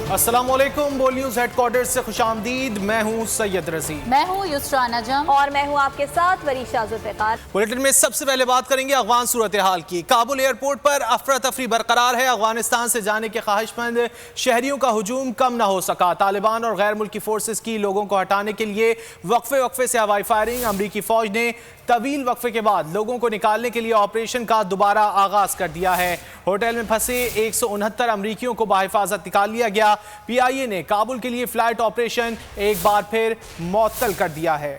अस्सलाम वालेकुम। बोल न्यूज़ हेडक्वार्टर से खुशामदीद। मैं हूँ सैयद रज़ी। मैं हूँ युसरा नजम और मैं हूँ आपके साथ वरीशा जुल्फ़िकार। बुलेटिन में सबसे पहले बात करेंगे अफगान सूरत हाल की। काबुल एयरपोर्ट पर अफरा तफरी बरकरार है। अफगानिस्तान से जाने के ख्वाहिशमंद शहरियों का हुजूम कम न हो सका। तालिबान और गैर मुल्की फोर्सेस की लोगों को हटाने के लिए वक्फे से हवाई फायरिंग। अमरीकी फौज ने तवील वक्फे के बाद लोगों को निकालने के लिए ऑपरेशन का दोबारा आगाज कर दिया है। होटल में फंसे 169 अमरीकियों को बाहिफाजत निकाल लिया गया। PIA ने काबुल के लिए फ्लाइट ऑपरेशन एक बार फिर मुअत्तल कर दिया है।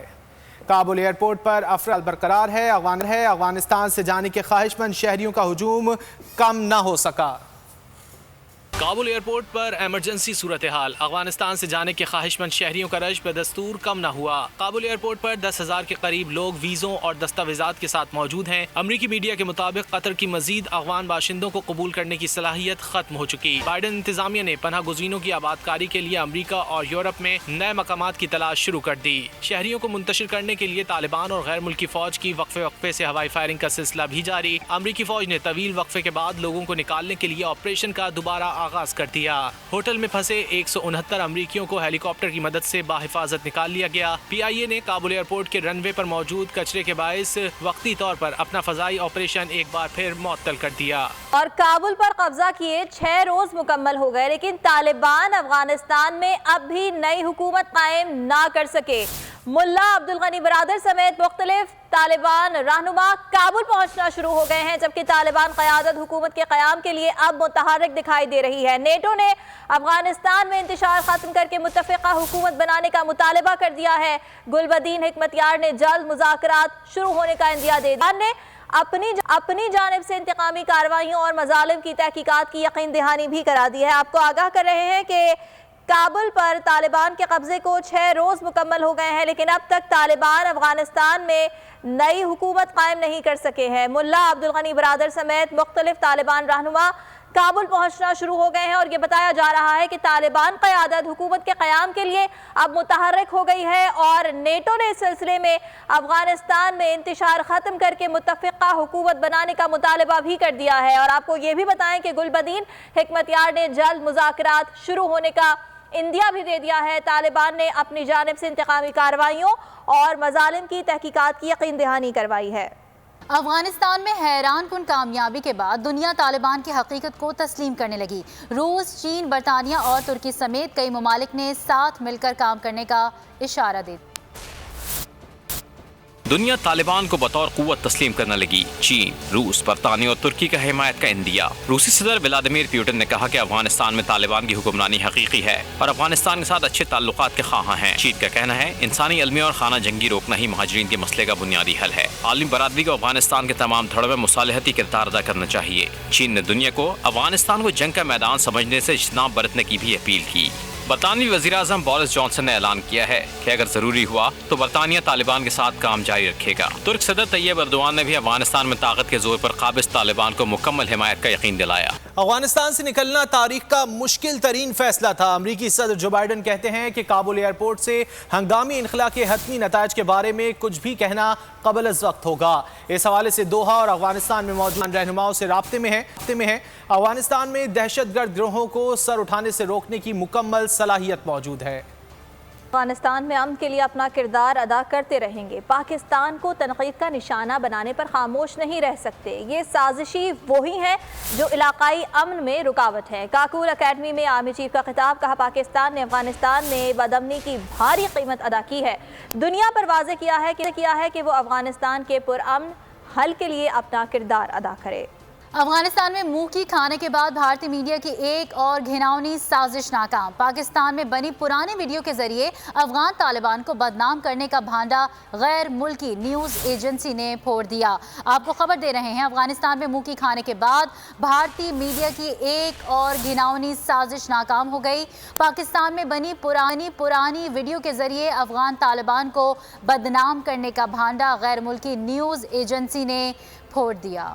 काबुल एयरपोर्ट पर अफरा बरकरार है। अफगानिस्तान से जाने के ख्वाहिशमंद शहरियों का हुजूम कम न हो सका। काबुल एयरपोर्ट पर एमरजेंसी सूरत हाल। अफगानिस्तान से जाने के ख्वाहिशमंद शहरियों का रश बदस्तूर कम न हुआ। काबुल एयरपोर्ट पर 10,000 के करीब लोग वीज़ों और दस्तावेजात के साथ मौजूद हैं। अमरीकी मीडिया के मुताबिक कतर की मजीद अफगान बाशिंदों को कबूल करने की सलाहियत खत्म हो चुकी। बाइडन इंतजामिया ने पनाह गुज़ीनों की आबादकारी के लिए अमरीका और यूरोप में नए मकामात की तलाश शुरू कर दी। शहरियों को मुंतशिर करने के लिए तालिबान और गैर मुल्की फौज की वक्फे से हवाई फायरिंग का सिलसिला भी जारी। अमरीकी फौज ने तवील वक्फे के बाद लोगों को निकालने के लिए ऑपरेशन का दोबारा आगाज कर दिया। होटल में फंसे 169 अमरीकियों को हेलीकॉप्टर की मदद से बाहिफाजत निकाल लिया गया। PIA ने काबुल एयरपोर्ट के रनवे पर मौजूद कचरे के बायस वक्ती तौर पर अपना फजाई ऑपरेशन एक बार फिर मुअत्तल कर दिया। और काबुल पर कब्जा किए 6 रोज मुकम्मल हो गए, लेकिन तालिबान अफगानिस्तान में अब भी नई हुकूमत कायम ना कर सके। मुल्ला अब्दुल गनी बरादर समेत मुख्तलिफ तालिबान रहनुमा काबुल पहुंचना शुरू हो गए हैं, जबकि तालिबान क़यादत हुकूमत के क़याम के लिए अब मुतहर्रिक दिखाई दे रही है। नेटो ने अफगानिस्तान में इंतशार खत्म करके मुत्तफ़िक़ा हुकूमत बनाने का मुतालबा कर दिया है। गुलबदीन हिकमतयार ने जल्द मुज़ाकरात शुरू होने का इंदिया दे दिया। ने अपनी जानिब से इंतकामी कार्रवाइयों और मज़ालिम की तहकीकात की यकीन दहानी भी करा दी है। आपको आगाह कर रहे हैं कि काबुल पर तालिबान के कब्जे को 6 रोज मुकम्मल हो गए हैं, लेकिन अब तक तालिबान अफगानिस्तान में नई हुकूमत कायम नहीं कर सके हैं। मुल्ला अब्दुल गनी बरादर समेत मुख्तलिफ तालिबान रहनुमा काबुल पहुंचना शुरू हो गए हैं और ये बताया जा रहा है कि तालिबान क़यादत हुकूमत के क़याम के लिए अब मुतहर्रिक हो गई है और नेटो ने इस सिलसिले में अफगानिस्तान में इंतशार ख़त्म करके मुत्तफ़िक़ा हुकूमत बनाने का मुतालबा भी कर दिया है। और आपको ये भी बताएं कि गुलबदीन हिकमतयार ने जल्द मुज़ाकरात शुरू होने का इंदिया भी दे दिया है। तालिबान ने अपनी जानिब से इंतकामी कार्रवाइयों और मज़ालिम की तहकीकात की यकीन दहानी करवाई है। अफगानिस्तान में हैरान कुन कामयाबी के बाद दुनिया तालिबान की हकीकत को तस्लीम करने लगी। रूस, चीन, बरतानिया और तुर्की समेत कई ममालिक ने साथ मिलकर काम करने का इशारा दे। दुनिया तालिबान को बतौर कुव्वत तस्लीम करने लगी। चीन, रूस, बरतानिया और तुर्की का हिमायत का इंदिया। रूसी सदर व्लादिमीर पुतिन ने कहा कि अफगानिस्तान में तालिबान की हुक्मरानी हकीकी है और अफगानिस्तान के साथ अच्छे ताल्लुकात के ख्वाह हैं। चीन का कहना है इंसानी अलमी और खाना जंगी रोकना ही महाजरीन के मसले का बुनियादी हल है। आलमी बरादरी को अफगानिस्तान के तमाम धड़ों में मुसालहती किरदार अदा करना चाहिए। चीन ने दुनिया को अफगानिस्तान को जंग का मैदान समझने से इज्तनाब बरतने की भी अपील की। बरतानवी वज़ीर-ए-आज़म बोरिस जॉनसन ने ऐलान किया है कि अगर जरूरी हुआ तो बरतानिया तालिबान के साथ काम जारी रखेगा। तुर्क सदर तैयब एर्दोआन ने भी अफगानिस्तान में ताकत के जोर पर काबिज तालिबान को मुकम्मल हिमायत का यकीन दिलाया। अफगानिस्तान से निकलना तारीख का मुश्किल तरीन फैसला था। अमरीकी सदर जो बाइडन कहते हैं कि काबुल एयरपोर्ट से हंगामी इनखला के हतमी नताइज के बारे में कुछ भी कहना क़ब्ल अज़ वक्त होगा। इस हवाले से दोहा और अफगानिस्तान में मौजूद रहनुमाओं से राब्ते में है। अफगानिस्तान में दहशतगर्द गिरोहों को सर उठाने से रोकने की मुकम्मल सलाहियत मौजूद है। अफगानिस्तान में अमन के लिए अपना किरदार अदा करते रहेंगे। पाकिस्तान को तनकीद का निशाना बनाने पर खामोश नहीं रह सकते। ये साजिशी वही हैं जो इलाकाई अमन में रुकावट है। काकूल अकेडमी में आर्मी चीफ का खिताब। कहा पाकिस्तान ने अफगानिस्तान में बदअमनी की भारी कीमत अदा की है। दुनिया पर वाज़ेह किया है कि वो अफगानिस्तान के पुरअमन हल के लिए अपना किरदार अदा करे। अफगानिस्तान में मुंह की खाने के बाद भारतीय मीडिया की एक और घिनौनी साजिश नाकाम। पाकिस्तान में बनी पुराने वीडियो के जरिए अफगान तालिबान को बदनाम करने का भांडा गैर मुल्की न्यूज़ एजेंसी ने फोड़ दिया। आपको खबर दे रहे हैं, अफगानिस्तान में मुंह की खाने के बाद भारतीय मीडिया की एक और घिनौनी साजिश नाकाम हो गई। पाकिस्तान में बनी पुरानी वीडियो के जरिए अफगान तालिबान को बदनाम करने का भांडा गैर मुल्की न्यूज़ एजेंसी ने फोड़ दिया।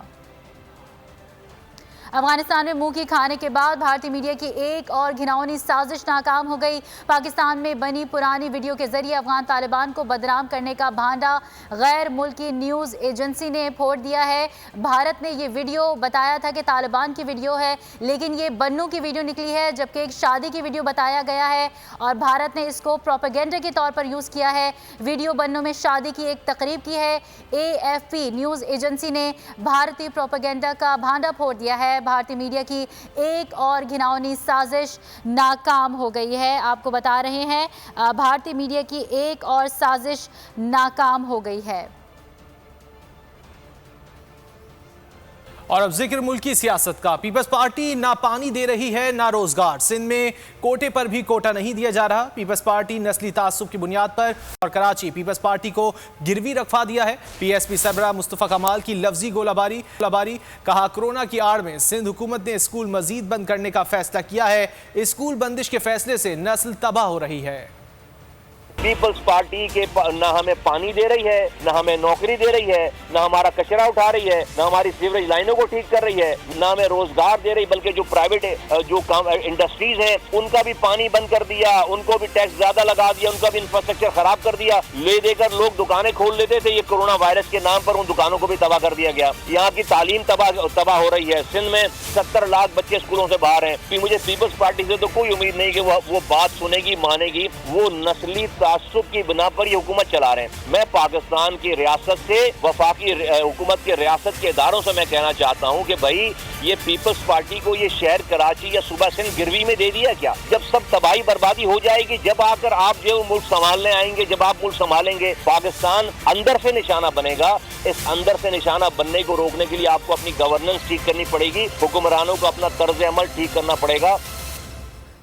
افغانستان میں منہ کی کھانے کے بعد بھارتی میڈیا کی ایک اور گھناؤنی سازش ناکام ہو گئی۔ پاکستان میں بنی پرانی ویڈیو کے ذریعے افغان طالبان کو بدنام کرنے کا بھانڈا غیر ملکی نیوز ایجنسی نے پھوڑ دیا ہے۔ بھارت نے یہ ویڈیو بتایا تھا کہ طالبان کی ویڈیو ہے، لیکن یہ بنوں کی ویڈیو نکلی ہے، جبکہ ایک شادی کی ویڈیو بتایا گیا ہے اور بھارت نے اس کو پروپیگنڈا کے طور پر یوز کیا ہے۔ ویڈیو بنوں میں شادی کی ایک تقریب کی ہے۔ AFP نیوز ایجنسی نے بھارتی پروپیگنڈا کا بھانڈا پھوڑ دیا ہے۔ بھارتی میڈیا کی ایک اور گھناؤنی سازش ناکام ہو گئی ہے۔ آپ کو بتا رہے ہیں بھارتی میڈیا کی ایک اور سازش ناکام ہو گئی ہے۔ اور اب ذکر ملکی سیاست کا۔ پیپلز پارٹی نہ پانی دے رہی ہے نہ روزگار۔ سندھ میں کوٹے پر بھی کوٹا نہیں دیا جا رہا۔ پیپلز پارٹی نسلی تعصب کی بنیاد پر اور کراچی پیپلز پارٹی کو گروی رکھوا دیا ہے۔ PSP سربراہ مصطفیٰ کمال کی لفظی گولہ باری، کہا کورونا کی آڑ میں سندھ حکومت نے اسکول مزید بند کرنے کا فیصلہ کیا ہے۔ اسکول بندش کے فیصلے سے نسل تباہ ہو رہی ہے۔ پیپلز پارٹی کے نہ ہمیں پانی دے رہی ہے، نہ ہمیں نوکری دے رہی ہے، نہ ہمارا کچرا اٹھا رہی ہے، نہ ہماری سیوریج لائنوں کو ٹھیک کر رہی ہے، نہ ہمیں روزگار دے رہی، بلکہ جو پرائیویٹ جو انڈسٹریز ہیں ان کا بھی پانی بند کر دیا، ان کو بھی ٹیکس زیادہ لگا دیا، ان کا بھی انفراسٹرکچر خراب کر دیا۔ لے دے کر لوگ دکانیں کھول لیتے تھے، یہ کورونا وائرس کے نام پر ان دکانوں کو بھی تباہ کر دیا گیا۔ یہاں کی تعلیم تباہ ہو رہی ہے۔ سندھ میں 70 لاکھ بچے اسکولوں سے باہر ہیں۔ مجھے پیپلز پارٹی سے تو کوئی امید نہیں کہ وہ بات سنے گی، مانے گی۔ وہ نسلی تعصب کی بنا پر یہ حکومت چلا رہے ہیں۔ میں پاکستان کی ریاست سے، وفاقی حکومت کے ریاست کے اداروں سے میں کہنا چاہتا ہوں کہ بھائی یہ پیپلز پارٹی کو یہ شہر کراچی یا صوبہ سندھ گروی میں دے دیا کیا؟ جب سب تباہی بربادی ہو جائے گی، جب آ کر آپ جو ملک سنبھالنے آئیں گے، جب آپ ملک سنبھالیں گے، پاکستان اندر سے نشانہ بنے گا۔ اس اندر سے نشانہ بننے کو روکنے کے لیے آپ کو اپنی گورننس ٹھیک کرنی پڑے گی، حکمرانوں کو اپنا طرز عمل ٹھیک کرنا پڑے گا۔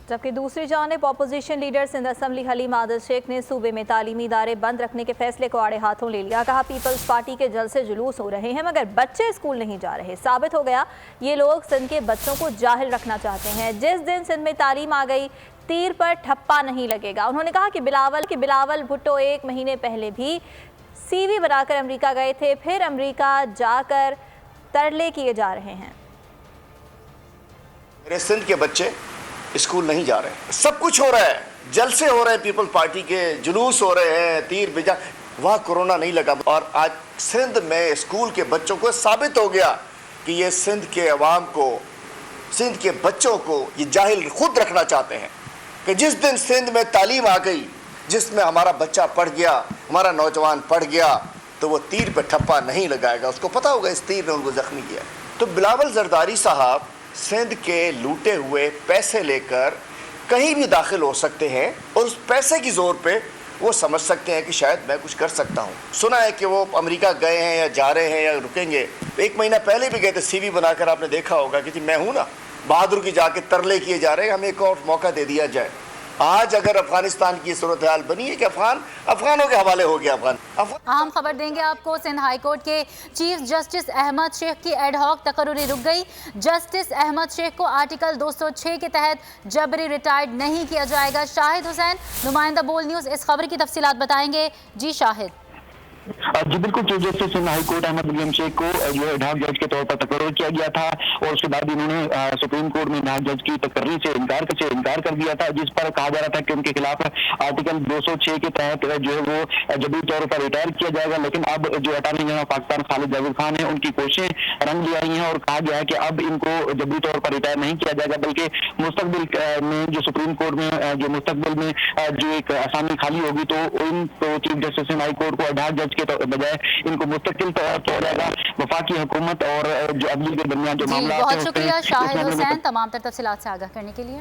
جبکہ دوسری جانب opposition leader Sindh assembly Haleem Adil Sheikh نے صوبے میں تعلیمی ادارے بند رکھنے کے فیصلے کو آڑے ہاتھوں لے لیا۔ کہا پیپلز پارٹی کے جلسے جلوس ہو رہے ہیں مگر بچے اسکول نہیں جا رہے۔ ثابت ہو گیا یہ لوگ سندھ کے بچوں کو جاہل رکھنا چاہتے ہیں۔ جس دن سندھ میں تعلیم آ گئی تیر پر ٹھپا نہیں لگے گا۔ انہوں نے کہا کہ بلاول بھٹو 1 مہینے پہلے بھی CV بنا کر امریکہ گئے تھے، پھر امریکہ جا کر ترلے کیے جا رہے ہیں۔ میرے سندھ کے بچے اسکول نہیں جا رہے، سب کچھ ہو رہا ہے، جلسے ہو رہے ہیں، پیپل پارٹی کے جلوس ہو رہے ہیں، تیر بجا، وہاں کورونا نہیں لگا۔ اور آج سندھ میں اسکول کے بچوں کو ثابت ہو گیا کہ یہ سندھ کے عوام کو، سندھ کے بچوں کو یہ جاہل خود رکھنا چاہتے ہیں کہ جس دن سندھ میں تعلیم آ گئی، جس میں ہمارا بچہ پڑھ گیا، ہمارا نوجوان پڑھ گیا، تو وہ تیر پہ ٹھپا نہیں لگائے گا۔ اس کو پتہ ہوگا اس تیر نے ان کو زخمی کیا۔ تو بلاول زرداری صاحب سندھ کے لوٹے ہوئے پیسے لے کر کہیں بھی داخل ہو سکتے ہیں اور اس پیسے کی زور پہ وہ سمجھ سکتے ہیں کہ شاید میں کچھ کر سکتا ہوں۔ سنا ہے کہ وہ امریکہ گئے ہیں یا جا رہے ہیں یا رکیں گے۔ 1 مہینہ پہلے بھی گئے تھے، CV بنا کر، آپ نے دیکھا ہوگا کہ میں ہوں نا، بہادر کی جا کے ترلے کیے جا رہے ہیں، ہمیں ایک اور موقع دے دیا جائے۔ آج اگر افغانستان کی صورتحال بنی ہے کہ افغانوں کے حوالے ہو گیا۔ اہم خبر دیں گے آپ کو۔ سندھ ہائی کورٹ کے چیف جسٹس احمد شیخ کی ایڈ ہاک تقرری رک گئی۔ جسٹس احمد شیخ کو آرٹیکل 206 کے تحت جبری ریٹائرڈ نہیں کیا جائے گا۔ شاہد حسین، نمائندہ بول نیوز، اس خبر کی تفصیلات بتائیں گے۔ جی شاہد۔ جی بالکل، chief justice Sindh high court Ahmed William Sheikh کو جو ہے ڈھاک جج کے طور پر تقرر کیا گیا تھا اور اس کے بعد انہوں نے سپریم کورٹ میں ڈھاک جج کی تقرری سے انکار کر دیا تھا، جس پر کہا جا رہا تھا کہ ان کے خلاف آرٹیکل 206 کے تحت جو ہے وہ جبری طور پر ریٹائر کیا جائے گا۔ لیکن اب جو اٹارنی جنرل پاکستان خالد جاوید خان ہیں، ان کی کوششیں رنگ لے آئی ہیں اور کہا گیا ہے کہ اب ان کو جبری طور پر ریٹائر نہیں کیا جائے گا، بلکہ مستقبل میں جو سپریم کورٹ میں جو مستقبل میں جو ایک اسامی خالی ہوگی تو ان کو چیف جسٹس ہائی کورٹ کو ڈھاک جج کے بجائے ان کو مستقل طور کیا جائے گا۔ وفاقی حکومت اور جو عدلیہ کے درمیان جو معاملات ہیں، بہت شکریہ شاہد حسین تمام تر تفصیلات سے آگاہ کرنے کے لیے۔